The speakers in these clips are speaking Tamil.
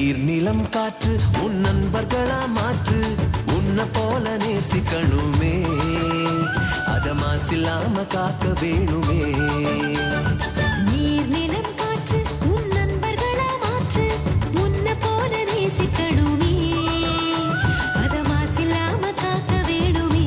நீர் நிலம் காற்று உன் நண்பர்களா மாற்று உன்னை போல நேசிக்கணுமே அத மாசில்லாம காக்க வேணுமே நீர் நிலம் காற்று உன் நண்பர்களா மாற்று உன்னை போல நேசிக்கணுமே அத மாசில்லாம காக்க வேணுமே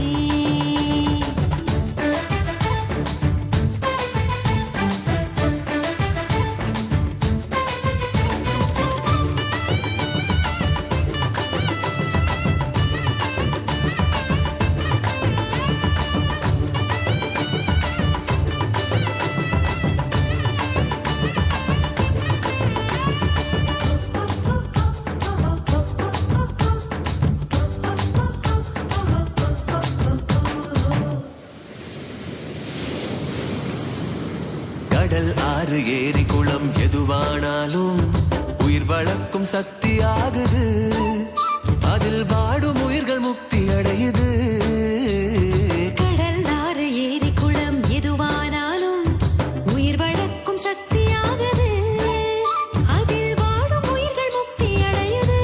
கடல் ஆறு ஏரி குளம் எதுவானாலும் உயிர் வளர்க்கும் சக்தி ஆகுது அதில் வாடும் உயிர்கள் முக்தி அடையுது கடல் ஆறு ஏரி குளம் எதுவானாலும் உயிர் வளர்க்கும் சக்தி ஆகுது அதில் வாடும் உயிர்கள் முக்தி அடையுது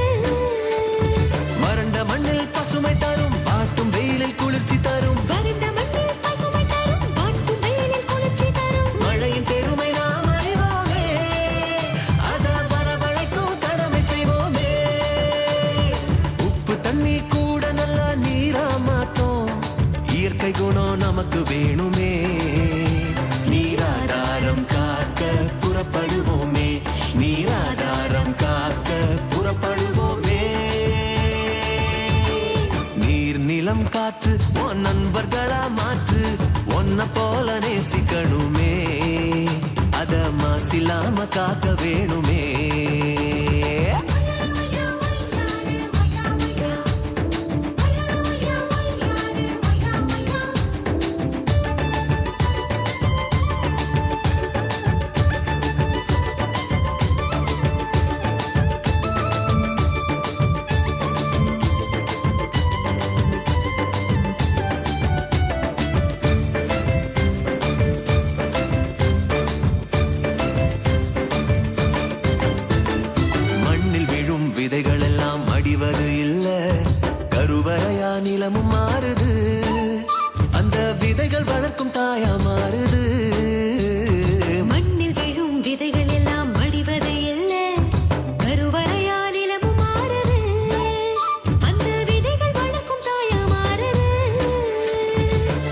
வறண்ட மண்ணில் பசுமை தரும் பாட்டும் வெயிலில் குளிர்ச்சி தரும் வறண்ட மண்ணில் பசுமை தரும் வாட்டும் வெயிலில் குளிர்ச்சி தரும் மழையின் பெருமை நாம் அறிவோமே அத வரவழைக்கும் கடமை செய்வோமே உப்பு தண்ணி கூட நல்லா நீரா மாத்தோம் இயற்கை குணம் நமக்கு வேணுமே நீராதாரம் காக்க புறப்படுவோமே நீராதாரம் காக்க புறப்படுவோமே நீர் நிலம் காற்று உன் நண்பர்களா மாற்று உன்னை போல நேசிக்கணுமே அத மாசில்லாம காக்க வேணுமே மண்ணில் விழும் விதைகள் எல்லாம் அடிவது இல்ல கருவறையா நிலமும் மாறுது அந்த விதைகள் வளர்க்கும் தாயா மாறுது மண்ணில் விழும் விதைகள் எல்லாம் மடிவது இல்ல கருவறையா நிலமும் மாறுது அந்த விதைகள் வளர்க்கும் தாயா மாறுது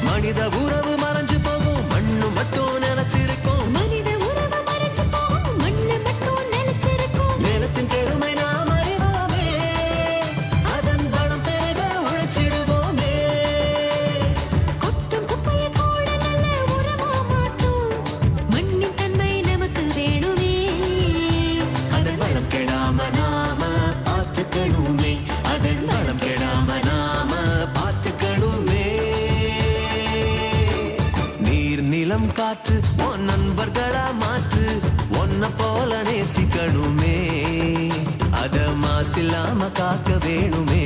மனித உறவு மறைஞ்சு போகும் மண்ணு மட்டும் நினைச்சிருக்கும் மனித உறவு மறைஞ்சு போகும் மண்ணு மட்டும் நிலைச்சிருக்கும் நிலத்தின் பெருமை நாம் அறிவோமே அதன் வளம் பெருக உழைச்சிடுவோமே கொட்டும் குப்பையை கூட நல்ல உரமா மாற்றும் மண்ணின் தன்மை நமக்கு வேணுமே அதன் வளம் கெடாம நாம பார்த்துக்கணுமே அதன் வளம் கெடாம நாம பார்த்துக்கணுமே நீர் நிலம் காற்று உன் நண்பர்களா மாற்று உன்னை போல நேசிக்கணுமே அத மாசில்லாம காக்க வேணுமே